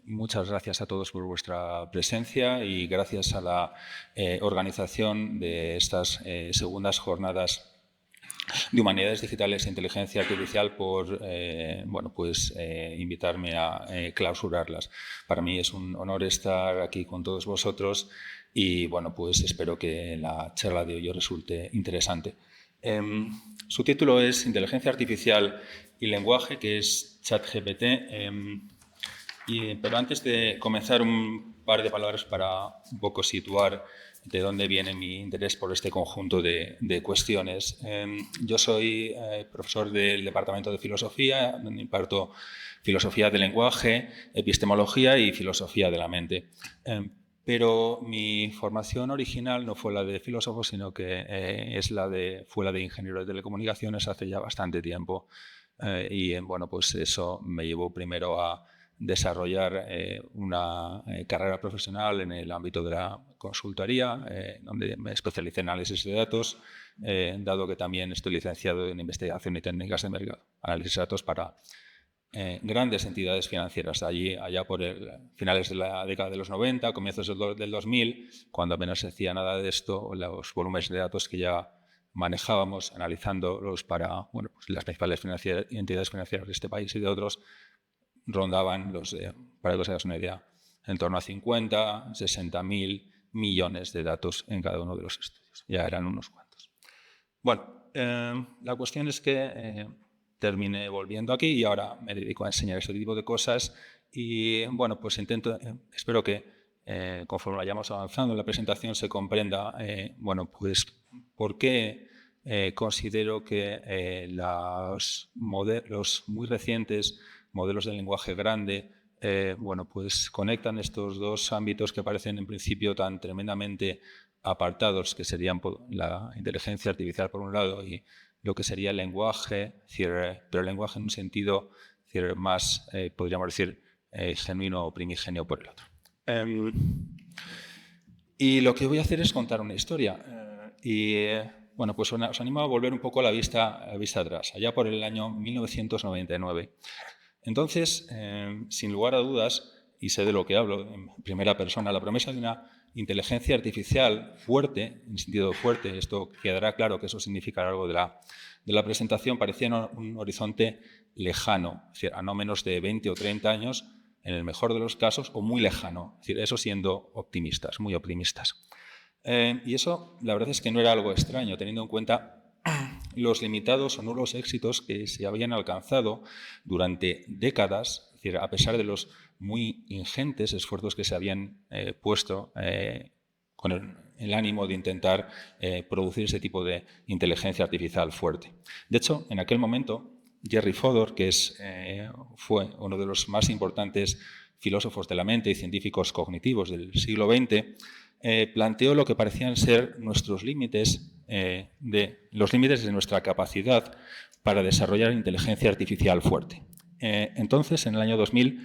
Muchas gracias a todos por vuestra presencia y gracias a la organización de estas segundas jornadas de Humanidades Digitales e Inteligencia Artificial por invitarme a clausurarlas. Para mí es un honor estar aquí con todos vosotros y espero que la charla de hoy os resulte interesante. Su título es Inteligencia Artificial y Lenguaje, que es ChatGPT. Pero antes de comenzar, un par de palabras para un poco situar de dónde viene mi interés por este conjunto de cuestiones. Yo soy profesor del Departamento de Filosofía, donde imparto filosofía del lenguaje, epistemología y filosofía de la mente. Pero mi formación original no fue la de filósofo, sino que fue la de ingeniero de telecomunicaciones hace ya bastante tiempo. Eso me llevó primero a desarrollar una carrera profesional en el ámbito de la consultoría, donde me especialicé en análisis de datos, dado que también estoy licenciado en investigación y técnicas de mercado, análisis de datos para grandes entidades financieras. Allá por finales de la década de los 90, comienzos del 2000, cuando apenas se hacía nada de esto, los volúmenes de datos que ya manejábamos, analizándolos para las principales entidades financieras de este país y de otros, rondaban para que os hagas una idea, en torno a 50, 60.000 millones de datos en cada uno de los estudios. Ya eran unos cuantos. La cuestión es que terminé volviendo aquí y ahora me dedico a enseñar este tipo de cosas y espero que conforme vayamos avanzando en la presentación se comprenda por qué considero que los muy recientes modelos de lenguaje grande conectan estos dos ámbitos que parecen en principio tan tremendamente apartados, que serían la inteligencia artificial por un lado y lo que sería el lenguaje, pero el lenguaje en un sentido más, podríamos decir, genuino o primigenio por el otro. Y lo que voy a hacer es contar una historia. Os animo a volver un poco a la vista atrás, allá por el año 1999. Entonces, sin lugar a dudas, y sé de lo que hablo en primera persona, la promesa de una inteligencia artificial fuerte, en sentido fuerte, esto quedará claro que eso significa algo de la presentación, parecía un horizonte lejano, es decir, a no menos de 20 o 30 años, en el mejor de los casos, o muy lejano, es decir, eso siendo optimistas, muy optimistas. Y eso, la verdad es que no era algo extraño, teniendo en cuenta los limitados o nulos éxitos que se habían alcanzado durante décadas, es decir, a pesar de los muy ingentes esfuerzos que se habían puesto con el ánimo de intentar producir ese tipo de inteligencia artificial fuerte. De hecho, en aquel momento, Jerry Fodor, que fue uno de los más importantes filósofos de la mente y científicos cognitivos del siglo XX, planteó lo que parecían ser nuestros límites, los límites de nuestra capacidad para desarrollar inteligencia artificial fuerte. Entonces, en el año 2000,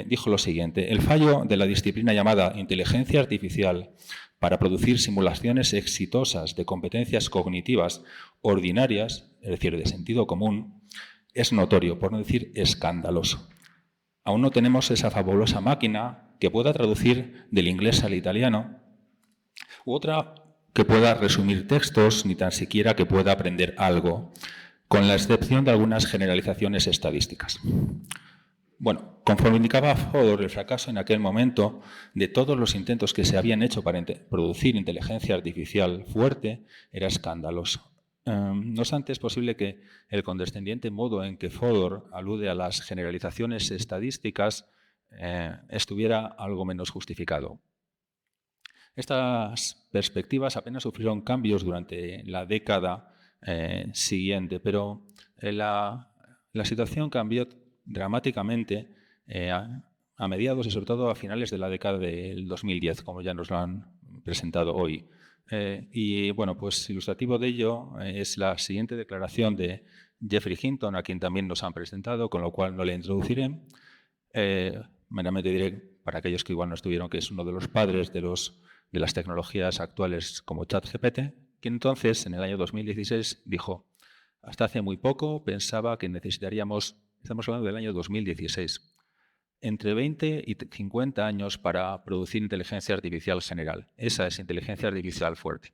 dijo lo siguiente: el fallo de la disciplina llamada inteligencia artificial para producir simulaciones exitosas de competencias cognitivas ordinarias, es decir, de sentido común, es notorio, por no decir escandaloso. Aún no tenemos esa fabulosa máquina que pueda traducir del inglés al italiano, u otra que pueda resumir textos, ni tan siquiera que pueda aprender algo, con la excepción de algunas generalizaciones estadísticas. Bueno, conforme indicaba Fodor, el fracaso en aquel momento de todos los intentos que se habían hecho para producir inteligencia artificial fuerte era escandaloso. No obstante, es posible que el condescendiente modo en que Fodor alude a las generalizaciones estadísticas estuviera algo menos justificado. Estas perspectivas apenas sufrieron cambios durante la década siguiente, pero la situación cambió dramáticamente a mediados y sobre todo a finales de la década del 2010, como ya nos lo han presentado hoy. Ilustrativo de ello es la siguiente declaración de Geoffrey Hinton, a quien también nos han presentado, con lo cual no le introduciré. Meramente diré, para aquellos que igual no estuvieron, que es uno de los padres de las tecnologías actuales como ChatGPT, que entonces, en el año 2016, dijo: hasta hace muy poco pensaba que necesitaríamos, estamos hablando del año 2016, entre 20 y 50 años para producir inteligencia artificial general. Esa es inteligencia artificial fuerte.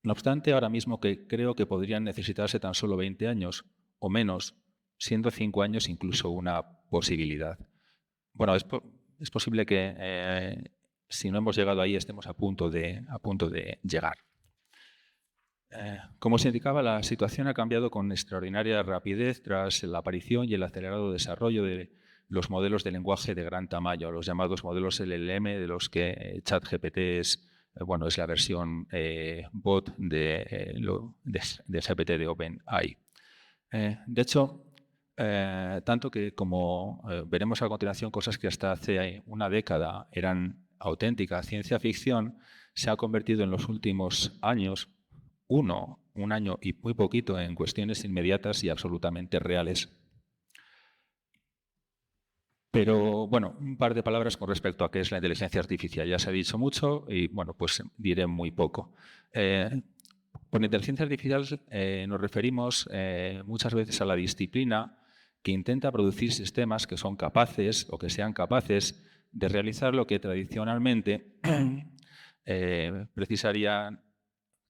No obstante, ahora mismo que creo que podrían necesitarse tan solo 20 años o menos, siendo 5 años incluso una posibilidad. Bueno, es posible que si no hemos llegado ahí estemos a punto de llegar. Como se indicaba, la situación ha cambiado con extraordinaria rapidez tras la aparición y el acelerado desarrollo de los modelos de lenguaje de gran tamaño, los llamados modelos LLM, de los que ChatGPT es la versión bot de GPT de OpenAI. De hecho, tanto que, como veremos a continuación, cosas que hasta hace una década eran auténtica ciencia ficción, se ha convertido en los últimos años, un año y muy poquito, en cuestiones inmediatas y absolutamente reales. Pero, bueno, un par de palabras con respecto a qué es la inteligencia artificial. Ya se ha dicho mucho y, bueno, pues diré muy poco. Por inteligencia artificial nos referimos muchas veces a la disciplina que intenta producir sistemas que son capaces o que sean capaces de realizar lo que tradicionalmente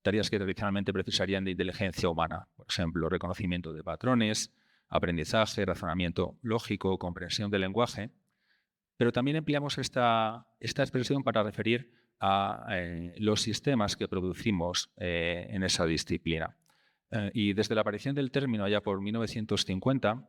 tareas que tradicionalmente precisarían de inteligencia humana. Por ejemplo, reconocimiento de patrones, aprendizaje, razonamiento lógico, comprensión del lenguaje. Pero también empleamos esta expresión para referir a los sistemas que producimos en esa disciplina. Y desde la aparición del término allá por 1950,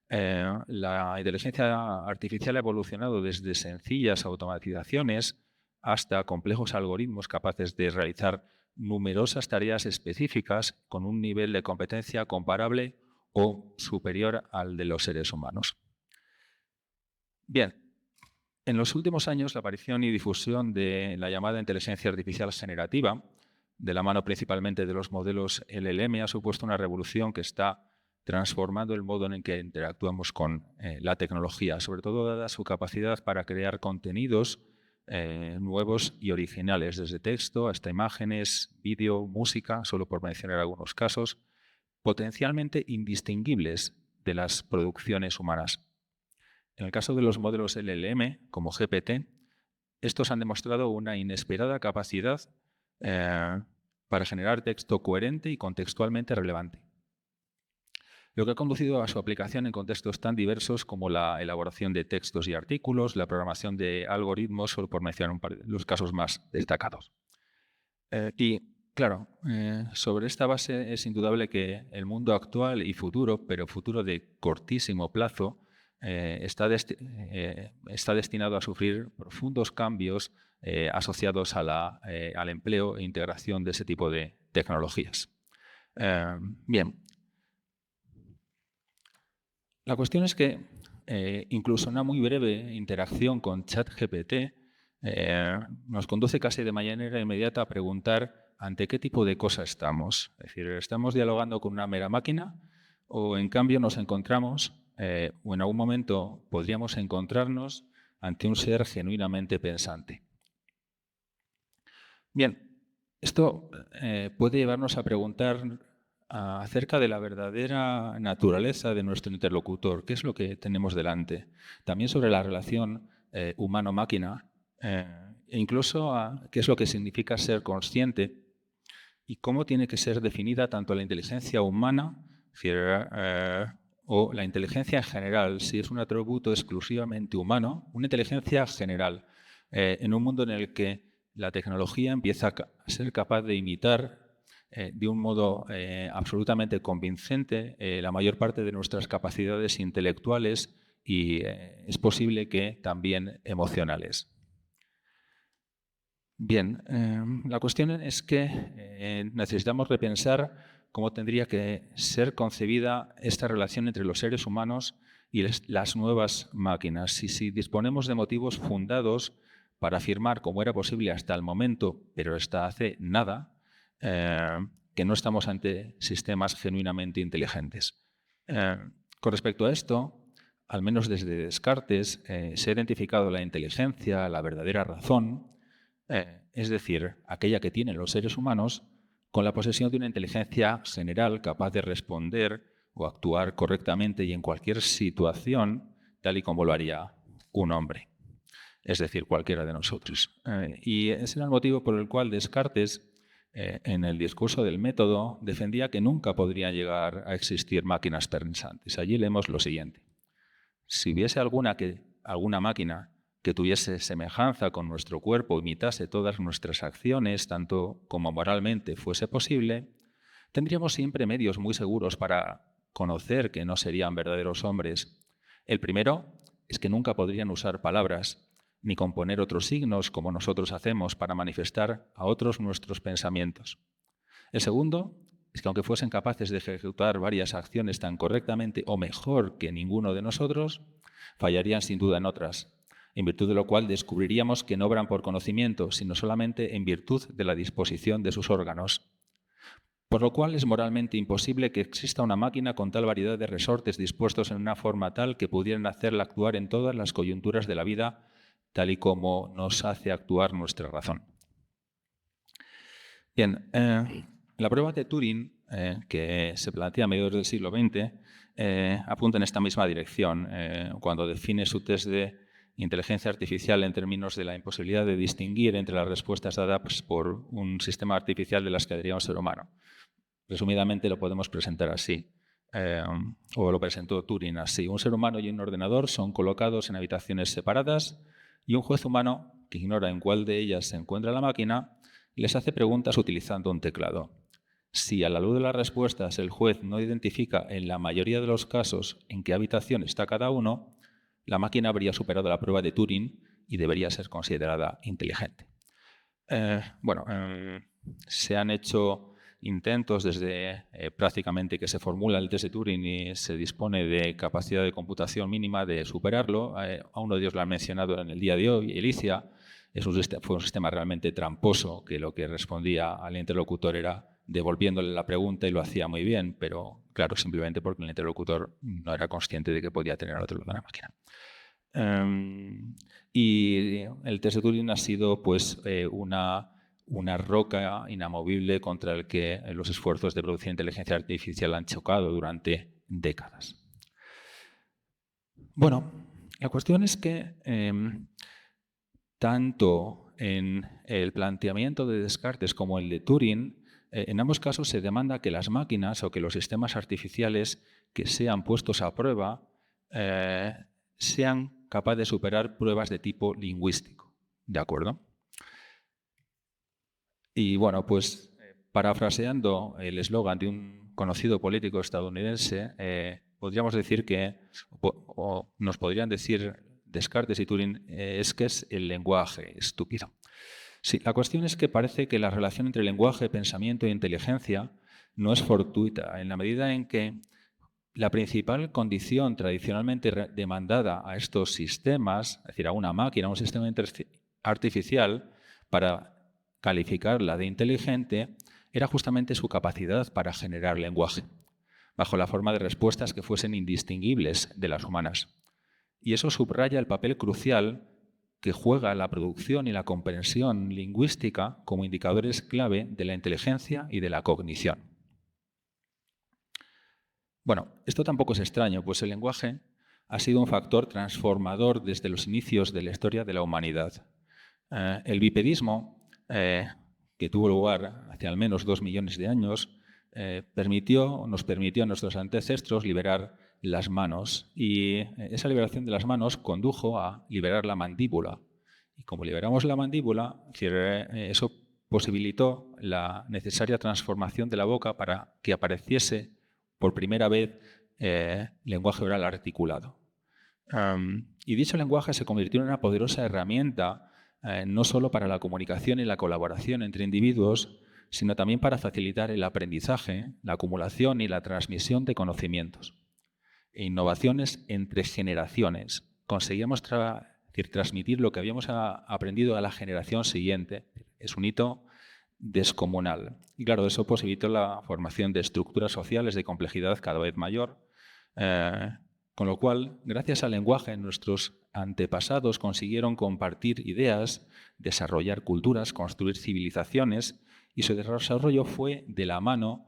la inteligencia artificial ha evolucionado desde sencillas automatizaciones hasta complejos algoritmos capaces de realizar numerosas tareas específicas con un nivel de competencia comparable o superior al de los seres humanos. Bien, en los últimos años la aparición y difusión de la llamada inteligencia artificial generativa, de la mano principalmente de los modelos LLM, ha supuesto una revolución que está transformando el modo en el que interactuamos con la tecnología, sobre todo dada su capacidad para crear contenidos nuevos y originales, desde texto hasta imágenes, vídeo, música, solo por mencionar algunos casos, potencialmente indistinguibles de las producciones humanas. En el caso de los modelos LLM, como GPT, estos han demostrado una inesperada capacidad para generar texto coherente y contextualmente relevante, lo que ha conducido a su aplicación en contextos tan diversos como la elaboración de textos y artículos, la programación de algoritmos, solo por mencionar un par de los casos más destacados. Claro, sobre esta base es indudable que el mundo actual y futuro, pero futuro de cortísimo plazo, está destinado a sufrir profundos cambios asociados al empleo e integración de ese tipo de tecnologías. Bien. La cuestión es que incluso una muy breve interacción con ChatGPT nos conduce casi de manera inmediata a preguntar ante qué tipo de cosa estamos. Es decir, ¿estamos dialogando con una mera máquina o en cambio nos encontramos o en algún momento podríamos encontrarnos ante un ser genuinamente pensante? Bien, esto puede llevarnos a preguntar acerca de la verdadera naturaleza de nuestro interlocutor, qué es lo que tenemos delante. También sobre la relación humano-máquina, e incluso qué es lo que significa ser consciente y cómo tiene que ser definida tanto la inteligencia humana o la inteligencia en general, si es un atributo exclusivamente humano, una inteligencia general, en un mundo en el que la tecnología empieza a ser capaz de imitar de un modo absolutamente convincente la mayor parte de nuestras capacidades intelectuales y es posible que también emocionales. Bien, la cuestión es que necesitamos repensar cómo tendría que ser concebida esta relación entre los seres humanos y las nuevas máquinas. Y si disponemos de motivos fundados para afirmar, como era posible hasta el momento, pero hasta hace nada, que no estamos ante sistemas genuinamente inteligentes. Con respecto a esto, al menos desde Descartes, se ha identificado la inteligencia, la verdadera razón, es decir, aquella que tienen los seres humanos, con la posesión de una inteligencia general capaz de responder o actuar correctamente y en cualquier situación, tal y como lo haría un hombre, es decir, cualquiera de nosotros. Y ese era el motivo por el cual Descartes, en el discurso del método, defendía que nunca podría llegar a existir máquinas pensantes. Allí leemos lo siguiente. Si hubiese alguna máquina que tuviese semejanza con nuestro cuerpo, imitase todas nuestras acciones, tanto como moralmente fuese posible, tendríamos siempre medios muy seguros para conocer que no serían verdaderos hombres. El primero es que nunca podrían usar palabras ni componer otros signos como nosotros hacemos para manifestar a otros nuestros pensamientos. El segundo es que aunque fuesen capaces de ejecutar varias acciones tan correctamente o mejor que ninguno de nosotros, fallarían sin duda en otras, en virtud de lo cual descubriríamos que no obran por conocimiento, sino solamente en virtud de la disposición de sus órganos. Por lo cual es moralmente imposible que exista una máquina con tal variedad de resortes dispuestos en una forma tal que pudieran hacerla actuar en todas las coyunturas de la vida, tal y como nos hace actuar nuestra razón. Bien, la prueba de Turing, que se plantea a mediados del siglo XX, apunta en esta misma dirección, cuando define su test de inteligencia artificial en términos de la imposibilidad de distinguir entre las respuestas dadas por un sistema artificial de las que daría un ser humano. Resumidamente lo podemos presentar así, o lo presentó Turing así. Un ser humano y un ordenador son colocados en habitaciones separadas y un juez humano, que ignora en cuál de ellas se encuentra la máquina, les hace preguntas utilizando un teclado. Si a la luz de las respuestas el juez no identifica en la mayoría de los casos en qué habitación está cada uno, la máquina habría superado la prueba de Turing y debería ser considerada inteligente. Se han hecho intentos desde prácticamente que se formula el test de Turing y se dispone de capacidad de computación mínima de superarlo. A uno de ellos lo han mencionado en el día de hoy, Elicia. Fue un sistema realmente tramposo, que lo que respondía al interlocutor era devolviéndole la pregunta y lo hacía muy bien, pero claro, simplemente porque el interlocutor no era consciente de que podía tener al otro lado de la máquina. Y el test de Turing ha sido pues, una roca inamovible contra el que los esfuerzos de producir inteligencia artificial han chocado durante décadas. Bueno, la cuestión es que tanto en el planteamiento de Descartes como el de Turing, en ambos casos se demanda que las máquinas o que los sistemas artificiales que sean puestos a prueba sean capaces de superar pruebas de tipo lingüístico. ¿De acuerdo? Y bueno, pues parafraseando el eslogan de un conocido político estadounidense, podríamos decir que, o nos podrían decir Descartes y Turing, es que es el lenguaje estúpido. Sí, la cuestión es que parece que la relación entre lenguaje, pensamiento e inteligencia no es fortuita, en la medida en que la principal condición tradicionalmente demandada a estos sistemas, es decir, a una máquina, a un sistema artificial, para calificarla de inteligente, era justamente su capacidad para generar lenguaje, bajo la forma de respuestas que fuesen indistinguibles de las humanas. Y eso subraya el papel crucial que juega la producción y la comprensión lingüística como indicadores clave de la inteligencia y de la cognición. Bueno, esto tampoco es extraño, pues el lenguaje ha sido un factor transformador desde los inicios de la historia de la humanidad. El bipedismo, que tuvo lugar hace al menos 2 millones de años, nos permitió a nuestros ancestros liberar las manos, y esa liberación de las manos condujo a liberar la mandíbula. Y como liberamos la mandíbula, eso posibilitó la necesaria transformación de la boca para que apareciese por primera vez lenguaje oral articulado. Y dicho lenguaje se convirtió en una poderosa herramienta no solo para la comunicación y la colaboración entre individuos, sino también para facilitar el aprendizaje, la acumulación y la transmisión de conocimientos. E innovaciones entre generaciones. Conseguíamos transmitir lo que habíamos aprendido a la generación siguiente. Es un hito descomunal. Y claro, eso posibilitó la formación de estructuras sociales de complejidad cada vez mayor, con lo cual, gracias al lenguaje, nuestros antepasados consiguieron compartir ideas, desarrollar culturas, construir civilizaciones, y su desarrollo fue de la mano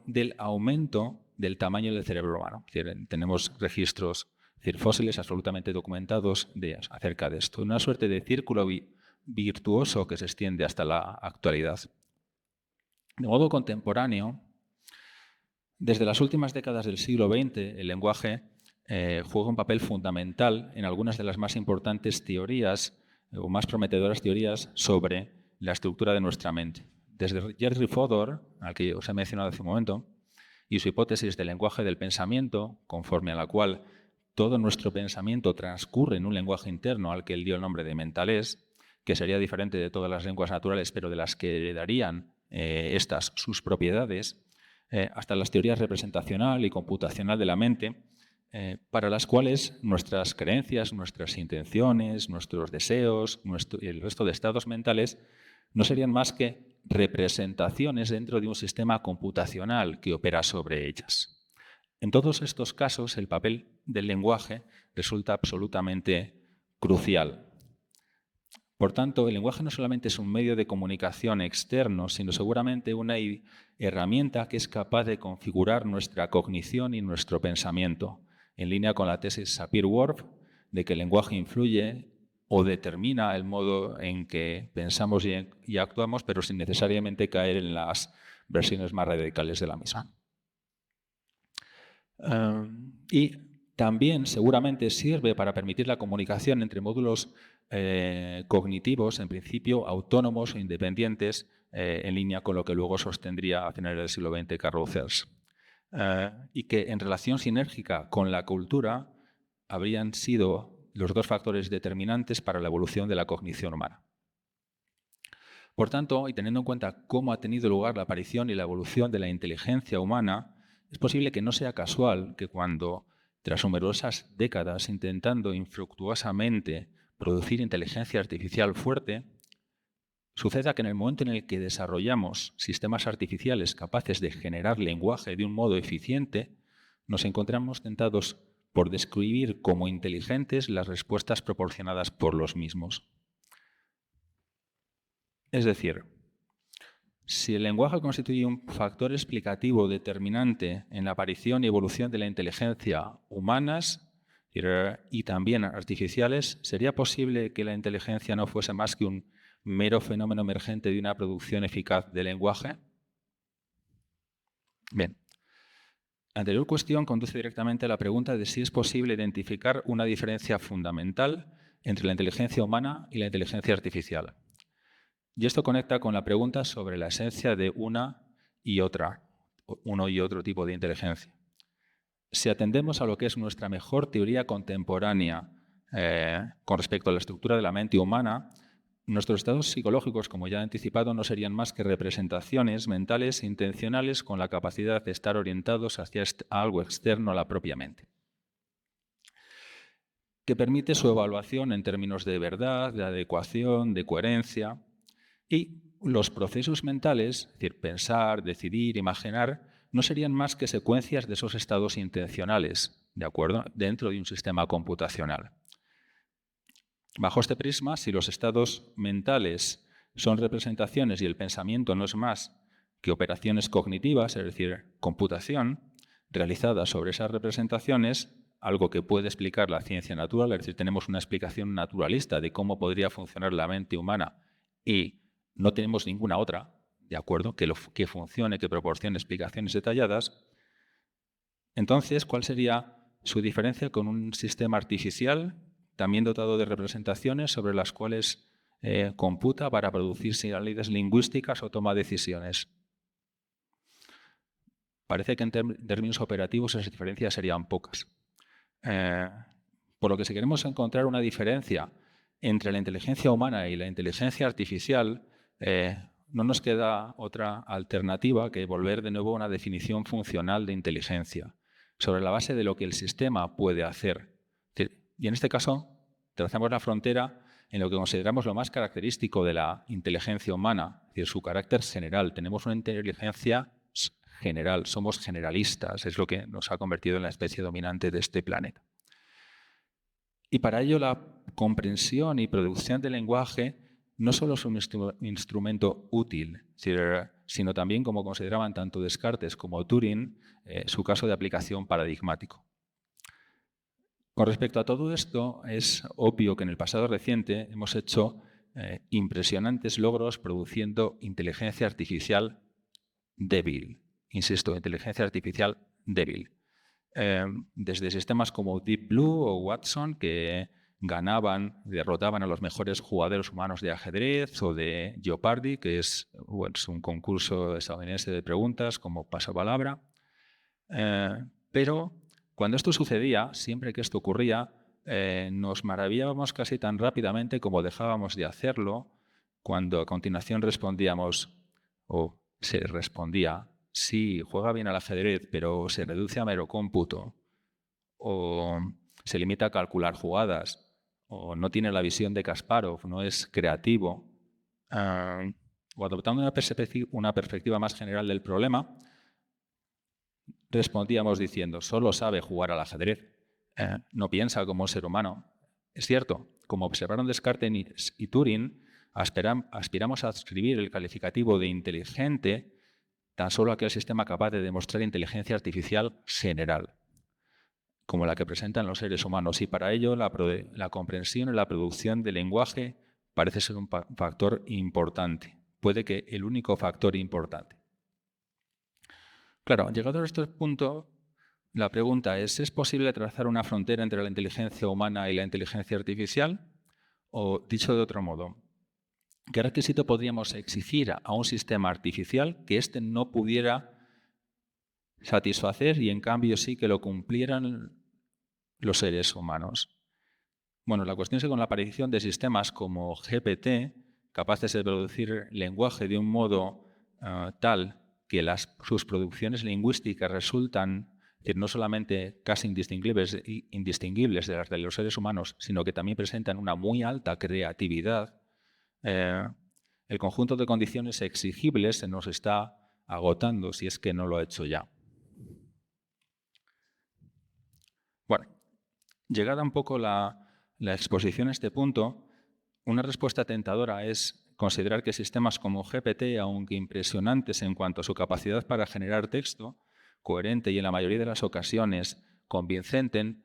del aumento del tamaño del cerebro humano. Es decir, tenemos registros Es decir, fósiles absolutamente documentados acerca de esto. Una suerte de círculo virtuoso que se extiende hasta la actualidad. De modo contemporáneo, desde las últimas décadas del siglo XX, el lenguaje juega un papel fundamental en algunas de las más importantes teorías o más prometedoras teorías sobre la estructura de nuestra mente. Desde Jerry Fodor, al que os he mencionado hace un momento, y su hipótesis del lenguaje del pensamiento, conforme a la cual todo nuestro pensamiento transcurre en un lenguaje interno al que él dio el nombre de mentalés, que sería diferente de todas las lenguas naturales, pero de las que heredarían estas sus propiedades, hasta las teorías representacional y computacional de la mente, para las cuales nuestras creencias, nuestras intenciones, nuestros deseos y el resto de estados mentales no serían más que representaciones dentro de un sistema computacional que opera sobre ellas. En todos estos casos, el papel del lenguaje resulta absolutamente crucial. Por tanto, el lenguaje no solamente es un medio de comunicación externo, sino seguramente una herramienta que es capaz de configurar nuestra cognición y nuestro pensamiento, en línea con la tesis Sapir-Whorf de que el lenguaje influye o determina el modo en que pensamos y actuamos, pero sin necesariamente caer en las versiones más radicales de la misma. Y también seguramente sirve para permitir la comunicación entre módulos cognitivos, en principio autónomos e independientes, en línea con lo que luego sostendría a finales del siglo XX Karl Searls. Y que en relación sinérgica con la cultura habrían sido los dos factores determinantes para la evolución de la cognición humana. Por tanto, y teniendo en cuenta cómo ha tenido lugar la aparición y la evolución de la inteligencia humana, es posible que no sea casual que cuando, tras numerosas décadas intentando infructuosamente producir inteligencia artificial fuerte, suceda que en el momento en el que desarrollamos sistemas artificiales capaces de generar lenguaje de un modo eficiente, nos encontramos tentados por describir como inteligentes las respuestas proporcionadas por los mismos. Es decir, si el lenguaje constituye un factor explicativo determinante en la aparición y evolución de la inteligencia humanas y también artificiales, ¿sería posible que la inteligencia no fuese más que un mero fenómeno emergente de una producción eficaz de lenguaje? Bien. La anterior cuestión conduce directamente a la pregunta de si es posible identificar una diferencia fundamental entre la inteligencia humana y la inteligencia artificial. Y esto conecta con la pregunta sobre la esencia de uno y otro tipo de inteligencia. Si atendemos a lo que es nuestra mejor teoría contemporánea con respecto a la estructura de la mente humana, nuestros estados psicológicos, como ya he anticipado, no serían más que representaciones mentales e intencionales con la capacidad de estar orientados hacia algo externo a la propia mente, que permite su evaluación en términos de verdad, de adecuación, de coherencia. Y los procesos mentales, es decir, pensar, decidir, imaginar, no serían más que secuencias de esos estados intencionales, ¿de acuerdo?, dentro de un sistema computacional. Bajo este prisma, si los estados mentales son representaciones y el pensamiento no es más que operaciones cognitivas, es decir, computación, realizada sobre esas representaciones, algo que puede explicar la ciencia natural, es decir, tenemos una explicación naturalista de cómo podría funcionar la mente humana y no tenemos ninguna otra, ¿de acuerdo?, que funcione, que proporcione explicaciones detalladas. Entonces, ¿cuál sería su diferencia con un sistema artificial, también dotado de representaciones sobre las cuales computa para producir señales lingüísticas o toma decisiones? Parece que en términos operativos esas diferencias serían pocas. Por lo que si queremos encontrar una diferencia entre la inteligencia humana y la inteligencia artificial, no nos queda otra alternativa que volver de nuevo a una definición funcional de inteligencia, sobre la base de lo que el sistema puede hacer. Y en este caso, trazamos la frontera en lo que consideramos lo más característico de la inteligencia humana, es decir, su carácter general. Tenemos una inteligencia general, somos generalistas, es lo que nos ha convertido en la especie dominante de este planeta. Y para ello la comprensión y producción del lenguaje no solo es un instrumento útil, sino también, como consideraban tanto Descartes como Turing, su caso de aplicación paradigmático. Con respecto a todo esto, es obvio que en el pasado reciente hemos hecho impresionantes logros produciendo inteligencia artificial débil. Insisto, inteligencia artificial débil. Desde sistemas como Deep Blue o Watson, que derrotaban a los mejores jugadores humanos de ajedrez, o de Jeopardy, que es un concurso estadounidense de preguntas como pasapalabra. Pero cuando esto sucedía, siempre que esto ocurría, nos maravillábamos casi tan rápidamente como dejábamos de hacerlo cuando a continuación respondíamos, o se respondía, sí, juega bien al ajedrez, pero se reduce a mero cómputo, o se limita a calcular jugadas, o no tiene la visión de Kasparov, no es creativo. O adoptando una perspectiva más general del problema, respondíamos diciendo, solo sabe jugar al ajedrez, no piensa como ser humano. Es cierto, como observaron Descartes y Turing, aspiramos a adscribir el calificativo de inteligente tan solo a aquel sistema capaz de demostrar inteligencia artificial general, como la que presentan los seres humanos, y para ello la comprensión y la producción del lenguaje parece ser un factor importante, puede que el único factor importante. Claro, llegado a este punto, la pregunta ¿es posible trazar una frontera entre la inteligencia humana y la inteligencia artificial? O, dicho de otro modo, ¿qué requisito podríamos exigir a un sistema artificial que éste no pudiera satisfacer y en cambio sí que lo cumplieran los seres humanos? Bueno, la cuestión es que con la aparición de sistemas como GPT, capaces de producir lenguaje de un modo tal que sus producciones lingüísticas resultan no solamente casi indistinguibles de las de los seres humanos, sino que también presentan una muy alta creatividad, el conjunto de condiciones exigibles se nos está agotando, si es que no lo ha hecho ya. Bueno, llegada un poco la exposición a este punto, una respuesta tentadora es considerar que sistemas como GPT, aunque impresionantes en cuanto a su capacidad para generar texto, coherente y en la mayoría de las ocasiones convincente,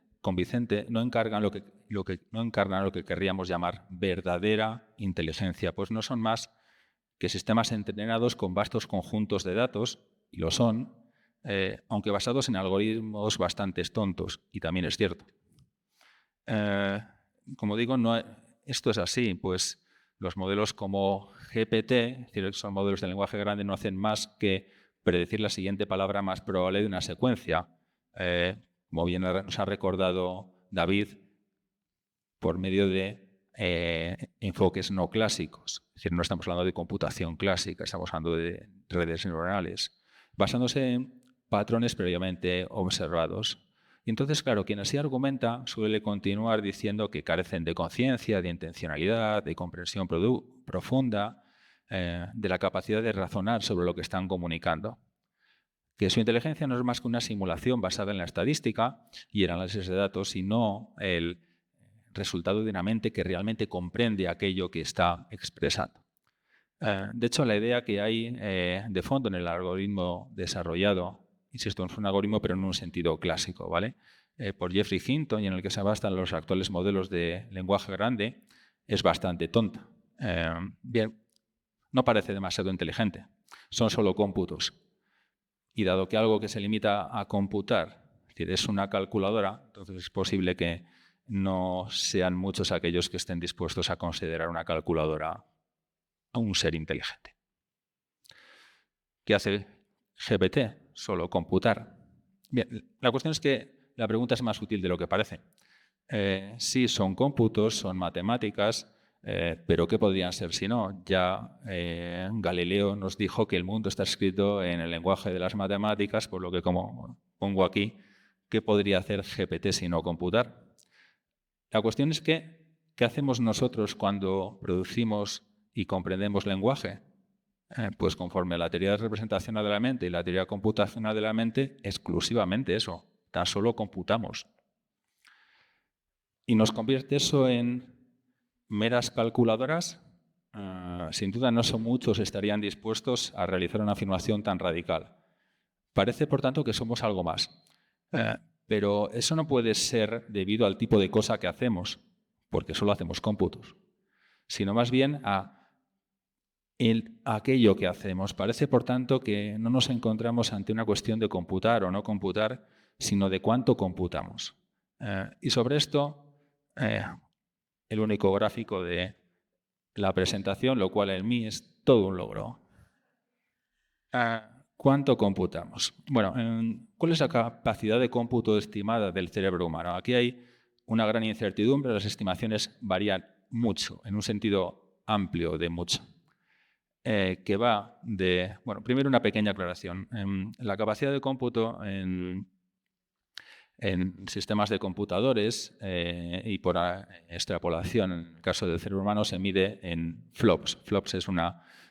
no encarnan lo que querríamos llamar verdadera inteligencia, pues no son más que sistemas entrenados con vastos conjuntos de datos, y lo son, aunque basados en algoritmos bastante tontos, y también es cierto. Como digo, esto es así, pues los modelos como GPT, es decir, son modelos de lenguaje grande, no hacen más que predecir la siguiente palabra más probable de una secuencia. Como bien nos ha recordado David, por medio de enfoques no clásicos. Es decir, no estamos hablando de computación clásica, estamos hablando de redes neuronales, basándose en patrones previamente observados. Y entonces, claro, quien así argumenta suele continuar diciendo que carecen de conciencia, de intencionalidad, de comprensión profunda, de la capacidad de razonar sobre lo que están comunicando. Que su inteligencia no es más que una simulación basada en la estadística y el análisis de datos, y no el resultado de una mente que realmente comprende aquello que está expresando. De hecho, la idea que hay de fondo en el algoritmo desarrollado, insisto, es un algoritmo pero en un sentido clásico, ¿vale? Por Geoffrey Hinton, y en el que se basan los actuales modelos de lenguaje grande, es bastante tonta. Bien, no parece demasiado inteligente, son solo cómputos. Y dado que algo que se limita a computar, es decir, es una calculadora, entonces es posible que no sean muchos aquellos que estén dispuestos a considerar una calculadora a un ser inteligente. ¿Qué hace GPT? Solo computar. Bien, la cuestión es que la pregunta es más útil de lo que parece. Sí, son cómputos, son matemáticas, pero ¿qué podrían ser si no? Ya Galileo nos dijo que el mundo está escrito en el lenguaje de las matemáticas, por lo que, como pongo aquí, ¿qué podría hacer GPT si no computar? La cuestión es que, ¿qué hacemos nosotros cuando producimos y comprendemos lenguaje? Pues conforme a la teoría de representación de la mente y la teoría computacional de la mente, exclusivamente eso, tan solo computamos. ¿Y nos convierte eso en meras calculadoras? Sin duda no son muchos estarían dispuestos a realizar una afirmación tan radical. Parece, por tanto, que somos algo más. Pero eso no puede ser debido al tipo de cosa que hacemos, porque solo hacemos cómputos, sino más bien a aquello que hacemos. Parece, por tanto, que no nos encontramos ante una cuestión de computar o no computar, sino de cuánto computamos. Y sobre esto, el único gráfico de la presentación, lo cual en mí es todo un logro. ¿Cuánto computamos? Bueno, ¿cuál es la capacidad de cómputo estimada del cerebro humano? Aquí hay una gran incertidumbre, las estimaciones varían mucho, en un sentido amplio de mucho. Que va de... Bueno, primero una pequeña aclaración. La capacidad de cómputo en sistemas de computadores y por extrapolación, en el caso del cerebro humano, se mide en flops. Flops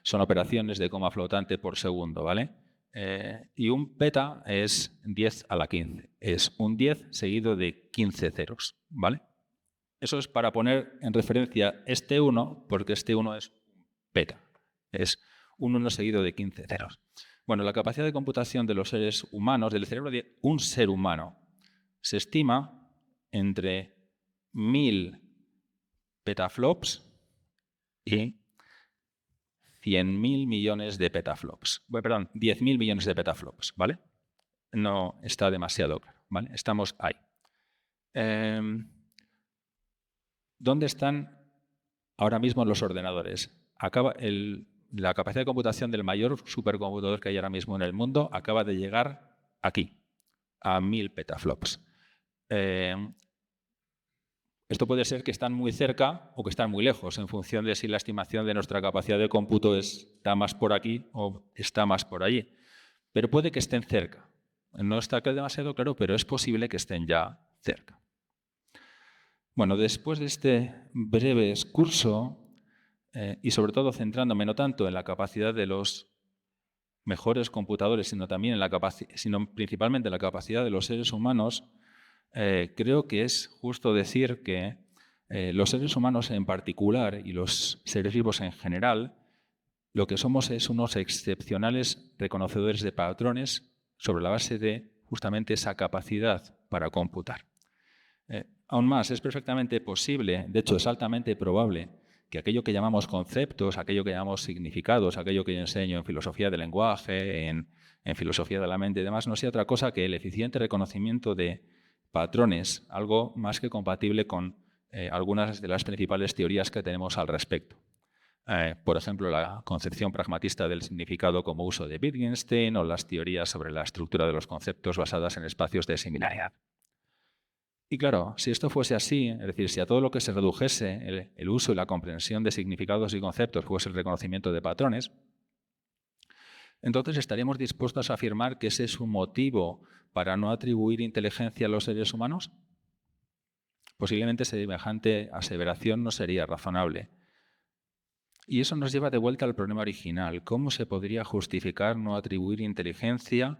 son operaciones de coma flotante por segundo, ¿vale? Y un peta es 10 a la 15. Es un 10 seguido de 15 ceros, ¿vale? Eso es para poner en referencia este 1, porque este 1 es peta. Es un 1 seguido de 15 ceros. Bueno, la capacidad de computación de los seres humanos, del cerebro de un ser humano, se estima entre 1000 petaflops y 100.000 millones de petaflops. Bueno, perdón, 10.000 millones de petaflops, ¿vale? No está demasiado claro, ¿vale? Estamos ahí. ¿Dónde están ahora mismo los ordenadores? La capacidad de computación del mayor supercomputador que hay ahora mismo en el mundo acaba de llegar aquí, a 1000 petaflops. Esto puede ser que están muy cerca o que están muy lejos, en función de si la estimación de nuestra capacidad de cómputo está más por aquí o está más por allí. Pero puede que estén cerca. No está demasiado claro, pero es posible que estén ya cerca. Bueno, después de este breve excurso, y sobre todo centrándome no tanto en la capacidad de los mejores computadores, sino principalmente en la capacidad de los seres humanos, creo que es justo decir que los seres humanos en particular y los seres vivos en general, lo que somos es unos excepcionales reconocedores de patrones sobre la base de justamente esa capacidad para computar. Aún más, es perfectamente posible, de hecho es altamente probable, que aquello que llamamos conceptos, aquello que llamamos significados, aquello que yo enseño en filosofía del lenguaje, en filosofía de la mente y demás, no sea otra cosa que el eficiente reconocimiento de patrones, algo más que compatible con algunas de las principales teorías que tenemos al respecto. Por ejemplo, la concepción pragmatista del significado como uso de Wittgenstein o las teorías sobre la estructura de los conceptos basadas en espacios de similaridad. Y claro, si esto fuese así, es decir, si a todo lo que se redujese el uso y la comprensión de significados y conceptos fuese el reconocimiento de patrones, entonces estaríamos dispuestos a afirmar que ese es un motivo para no atribuir inteligencia a los seres humanos. Posiblemente semejante aseveración no sería razonable. Y eso nos lleva de vuelta al problema original. ¿Cómo se podría justificar no atribuir inteligencia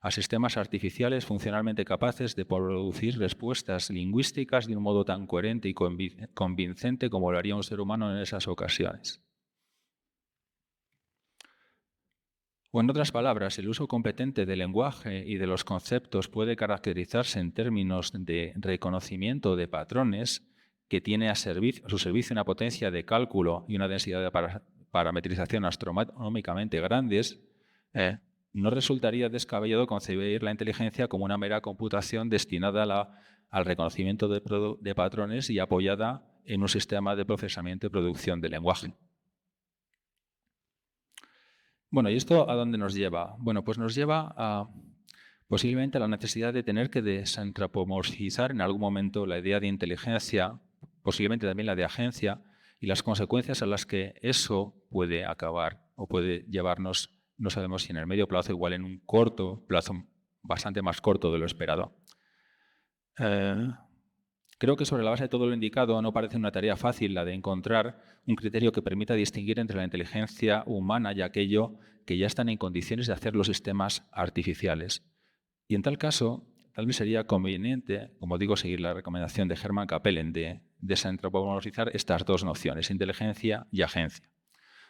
a sistemas artificiales funcionalmente capaces de producir respuestas lingüísticas de un modo tan coherente y convincente como lo haría un ser humano en esas ocasiones? O en otras palabras, el uso competente del lenguaje y de los conceptos puede caracterizarse en términos de reconocimiento de patrones que tiene a su servicio una potencia de cálculo y una densidad de parametrización astronómicamente grandes. No resultaría descabellado concebir la inteligencia como una mera computación destinada al reconocimiento de patrones y apoyada en un sistema de procesamiento y producción de lenguaje. Bueno, ¿y esto a dónde nos lleva? Bueno, pues nos lleva a posiblemente a la necesidad de tener que desantropomorfizar en algún momento la idea de inteligencia, posiblemente también la de agencia, y las consecuencias a las que eso puede acabar o puede llevarnos, no sabemos si en el medio plazo, igual en un corto plazo, bastante más corto de lo esperado. Creo que sobre la base de todo lo indicado no parece una tarea fácil la de encontrar un criterio que permita distinguir entre la inteligencia humana y aquello que ya están en condiciones de hacer los sistemas artificiales. Y en tal caso, tal vez sería conveniente, como digo, seguir la recomendación de Hermann Kapellen de desantropomorfizar estas dos nociones, inteligencia y agencia.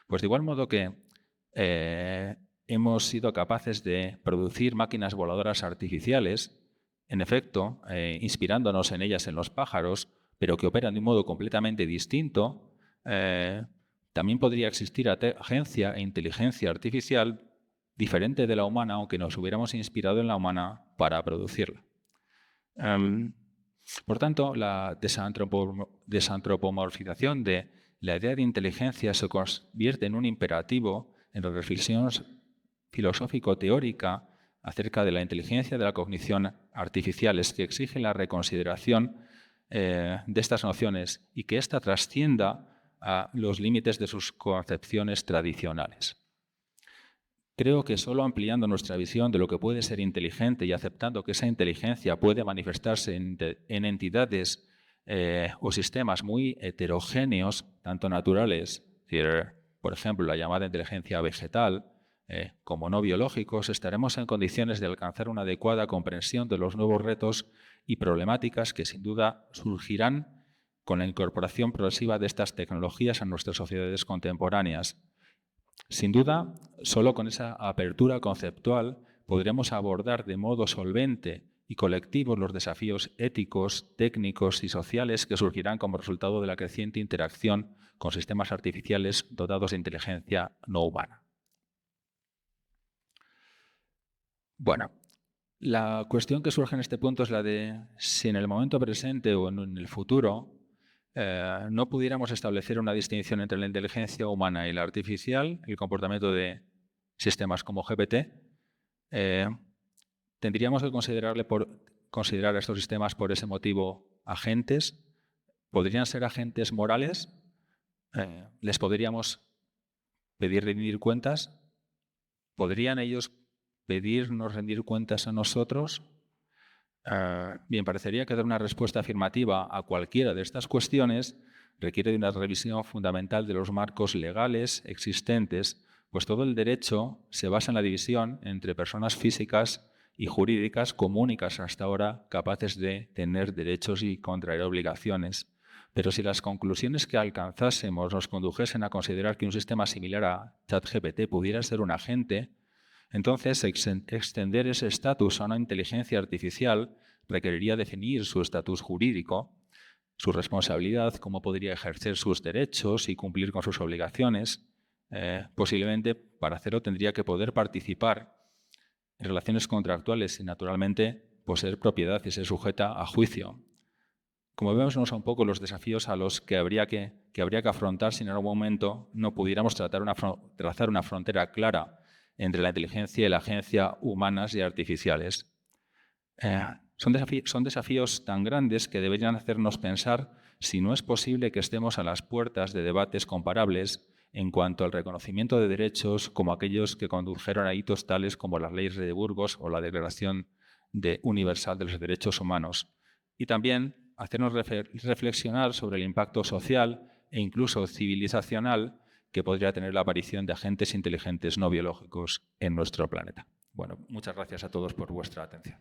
Pues de igual modo que hemos sido capaces de producir máquinas voladoras artificiales, en efecto, inspirándonos en ellas en los pájaros, pero que operan de un modo completamente distinto, también podría existir agencia e inteligencia artificial diferente de la humana, aunque nos hubiéramos inspirado en la humana para producirla. Por tanto, la desantropomorfización de la idea de inteligencia se convierte en un imperativo en la reflexión filosófico-teórica acerca de la inteligencia de la cognición artificiales, que exige la reconsideración de estas nociones y que ésta trascienda a los límites de sus concepciones tradicionales. Creo que solo ampliando nuestra visión de lo que puede ser inteligente y aceptando que esa inteligencia puede manifestarse en entidades o sistemas muy heterogéneos, tanto naturales, es decir, por ejemplo, la llamada inteligencia vegetal, como no biológicos, estaremos en condiciones de alcanzar una adecuada comprensión de los nuevos retos y problemáticas que sin duda surgirán con la incorporación progresiva de estas tecnologías a nuestras sociedades contemporáneas. Sin duda, solo con esa apertura conceptual podremos abordar de modo solvente y colectivo los desafíos éticos, técnicos y sociales que surgirán como resultado de la creciente interacción con sistemas artificiales dotados de inteligencia no humana. Bueno, la cuestión que surge en este punto es la de si en el momento presente o en el futuro no pudiéramos establecer una distinción entre la inteligencia humana y la artificial, el comportamiento de sistemas como GPT, tendríamos que considerar a estos sistemas por ese motivo agentes. ¿Podrían ser agentes morales? ¿Les podríamos pedir rendir cuentas? ¿Podrían ellos pedirnos rendir cuentas a nosotros? Bien, parecería que dar una respuesta afirmativa a cualquiera de estas cuestiones requiere de una revisión fundamental de los marcos legales existentes, pues todo el derecho se basa en la división entre personas físicas y jurídicas únicas hasta ahora capaces de tener derechos y contraer obligaciones. Pero si las conclusiones que alcanzásemos nos condujesen a considerar que un sistema similar a ChatGPT pudiera ser un agente, entonces extender ese estatus a una inteligencia artificial requeriría definir su estatus jurídico, su responsabilidad, cómo podría ejercer sus derechos y cumplir con sus obligaciones. Posiblemente para hacerlo tendría que poder participar en relaciones contractuales y naturalmente poseer propiedad y ser sujeta a juicio. Como vemos, no son pocos los desafíos a los que habría que afrontar si en algún momento no pudiéramos trazar una frontera clara entre la inteligencia y la agencia humanas y artificiales. Son desafíos tan grandes que deberían hacernos pensar si no es posible que estemos a las puertas de debates comparables en cuanto al reconocimiento de derechos como aquellos que condujeron a hitos tales como las leyes de Burgos o la Declaración Universal de los Derechos Humanos. Y también hacernos reflexionar sobre el impacto social e incluso civilizacional que podría tener la aparición de agentes inteligentes no biológicos en nuestro planeta. Bueno, muchas gracias a todos por vuestra atención.